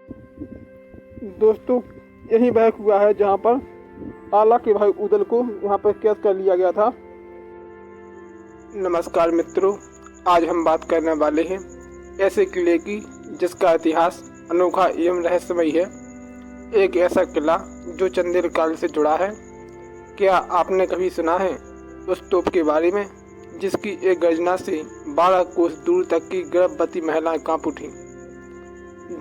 दोस्तों, यही वह हुआ है जहाँ पर आला के भाई उदल को यहाँ पर कैद कर लिया गया था। नमस्कार मित्रों, आज हम बात करने वाले हैं ऐसे किले की जिसका इतिहास अनोखा एवं रहस्यमयी है। एक ऐसा किला जो चंदेल काल से जुड़ा है। क्या आपने कभी सुना है उस तोप के बारे में जिसकी एक गर्जना से 12 कोस दूर तक की गर्भवती महिलाएं कांप उठीं?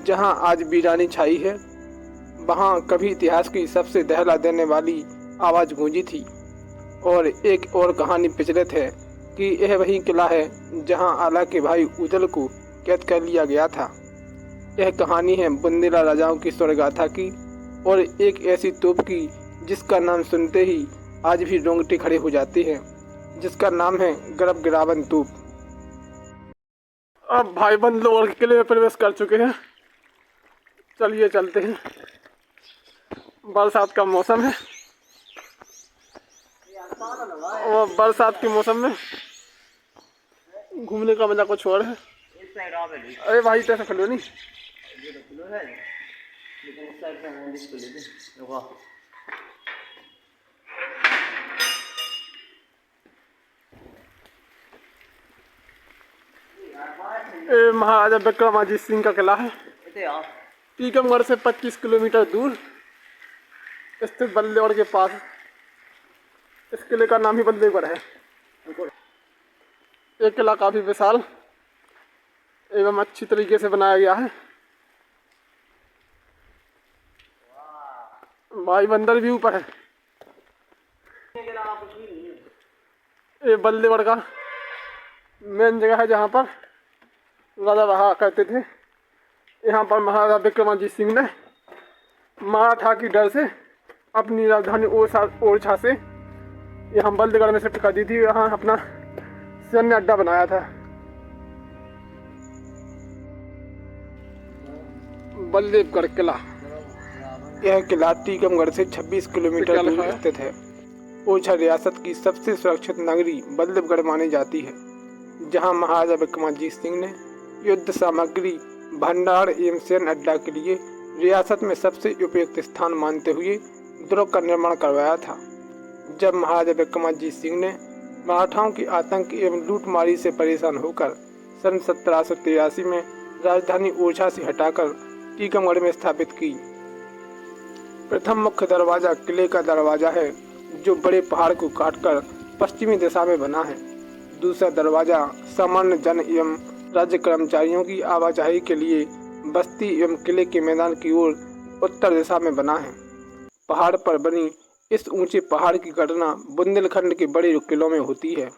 जहां आज वीरानी छाई है, वहां कभी इतिहास की सबसे दहला देने वाली आवाज़ गूंजी थी। और एक और कहानी प्रचलित है कि यह वही किला है जहां आला के भाई उदल को कैद कर लिया गया था। यह कहानी है बुंदेला राजाओं की स्वर्गाथा की और एक ऐसी तोप की जिसका नाम सुनते ही आज भी रोंगटे खड़े हो जाते हैं, जिसका नाम है गर्भ गिरावन तोप। अब भाईबंद लोग किले में प्रवेश कर चुके हैं। चलिए चलते हैं। बरसात का मौसम है और बरसात के मौसम में घूमने का मजा कुछ और है। अरे भाई कैसे खड़े हो? नहीं महाराजा विक्रमाजीत सिंह का किला है। टीकमगढ़ से 25 किलोमीटर दूर स्थित बल्लेगढ़ के पास। इस किले का नाम ही बल्लेगढ़ है। ये किला काफ़ी विशाल एवं अच्छी तरीके से बनाया गया है। भाई बंदर भी ऊपर है। ये बल्लेगढ़ का मेन जगह है जहाँ पर राजा रहा करते थे। यहाँ पर महाराजा विक्रमाजीत सिंह ने मराठा की डर से अपनी राजधानी ओरछा से यहाँ बल्लेगढ़ में शिफ्ट कर दी थी। यहाँ अपना सैन्य अड्डा बनाया था। बल्लेगढ़ किला, यह किला टीकमगढ़ से 26 किलोमीटर दूर स्थित है। ओरछा रियासत की सबसे सुरक्षित नगरी बल्लेगढ़ मानी जाती है, जहाँ महाराजा विक्रमाजीत सिंह ने युद्ध सामग्री भंडार एवं सैन्य अड्डा के लिए रियासत में सबसे उपयुक्त स्थान मानते हुए दुर्ग का निर्माण करवाया था। जब महाराजा विक्रमाजीत सिंह ने मराठाओं के आतंक एवं लूटमारी से परेशान होकर सन 1783 में राजधानी ओरछा से हटाकर टीकमगढ़ में स्थापित की। प्रथम मुख्य दरवाजा किले का दरवाजा है, जो बड़े पहाड़ को काटकर पश्चिमी दिशा में बना है। दूसरा दरवाजा सामान्य जन एवं राज्य कर्मचारियों की आवाजाही के लिए बस्ती एवं किले के मैदान की ओर उत्तर दिशा में बना है। पहाड़ पर बनी इस ऊंचे पहाड़ की घटना बुंदेलखंड के बड़े किलों में होती है।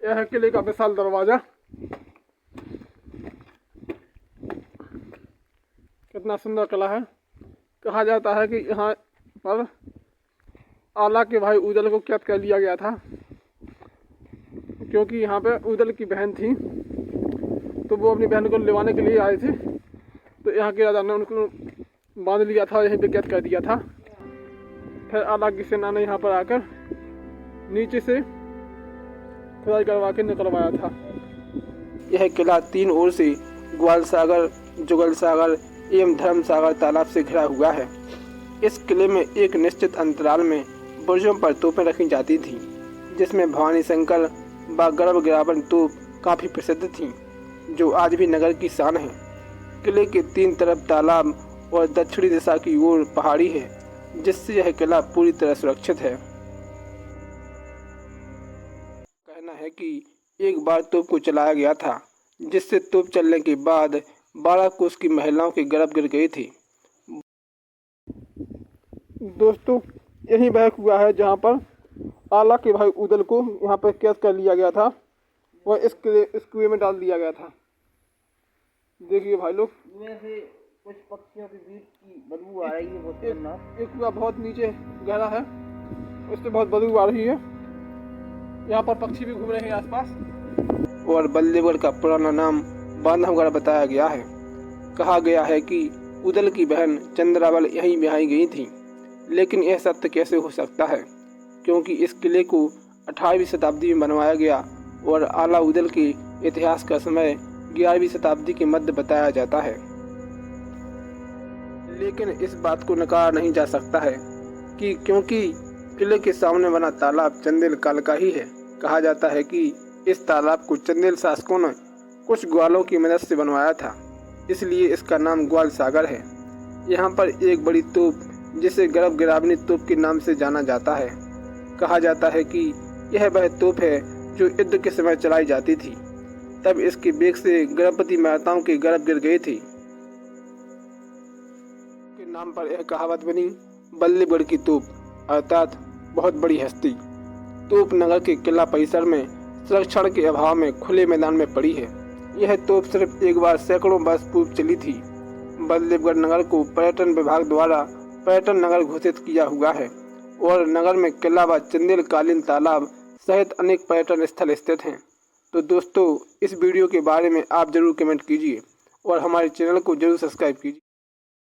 यह है किले का विशाल दरवाजा। कितना सुंदर किला है। कहा जाता है कि यहाँ पर आला के भाई उदल को कैद कर लिया गया था, क्योंकि यहाँ पे उदल की बहन थी, तो वो अपनी बहन को लेवाने के लिए आए थे। तो यहाँ के राजा ने उनको बांध लिया था, यहीं पे कैद कर दिया था। फिर आला की सेना ने यहाँ पर आकर नीचे से खुदाई करवा के निकलवाया था। यह किला 3 ओर से ग्वाल सागर, जुगल सागर एवं धर्म सागर तालाब से घिरा हुआ है। इस किले में एक निश्चित अंतराल में बुर्जों पर तोपें रखी जाती थीं, जिसमें भवानी शंकर व गर्भ गिरावन तोप काफ़ी प्रसिद्ध थीं, जो आज भी नगर की शान है। किले के 3 तरफ तालाब और दक्षिणी दिशा की ओर पहाड़ी है, जिससे यह किला पूरी तरह सुरक्षित है। कहना है कि एक बार तोप को चलाया गया था, जिससे तोप चलने के बाद 12 कोस की महिलाओं के गर्भ गिर गए थे। दोस्तों, यही वह हुआ है जहाँ पर आला के भाई उदल को यहाँ पर कैद कर लिया गया था और इस कुएं में डाल दिया गया था। देखिए भाई लोग, कुछ पक्षियों के बीच की बदबू आ रही है। बहुत एक कुआं बहुत नीचे गहरा है, उससे बहुत बदबू आ रही है। यहाँ पर पक्षी भी घूम रहे हैं आसपास। और बल्लेगढ़ का पुराना नाम बांधवगढ़ बताया गया है। कहा गया है कि उदल की बहन चंद्रावल यहीं ब्याही गई थी, लेकिन यह सत्य कैसे हो सकता है, क्योंकि इस किले को 18वीं शताब्दी में बनवाया गया और आला उदल के इतिहास का समय 11वीं शताब्दी के मध्य बताया जाता है। लेकिन इस बात को नकारा नहीं जा सकता है कि क्योंकि किले के सामने बना तालाब चंदेल काल का ही है। कहा जाता है कि इस तालाब को चंदेल शासकों ने कुछ ग्वालों की मदद से बनवाया था, इसलिए इसका नाम ग्वाल सागर है। यहाँ पर एक बड़ी तोप जिसे गर्भ गिरावनी तोप के नाम से जाना जाता है। कहा जाता है कि यह वह तोप है जो युद्ध के समय चलाई जाती थी, तब इसके बेग से गर्भवती माताओं के गर्भ गिर गए थे। के नाम पर यह कहावत बनी, बल्लभगढ़ की तोप, अर्थात बहुत बड़ी हस्ती। तोप नगर के किला परिसर में संरक्षण के अभाव में खुले मैदान में पड़ी है। यह तोप सिर्फ एक बार सैकड़ों वर्ष पूर्व चली थी। बल्लभगढ़ नगर को पर्यटन विभाग द्वारा पर्यटन नगर घोषित किया हुआ है और नगर में किला व चंदेल कालीन तालाब सहित अनेक पर्यटन स्थल स्थित हैं। तो दोस्तों, इस वीडियो के बारे में आप जरूर कमेंट कीजिए और हमारे चैनल को जरूर सब्सक्राइब कीजिए।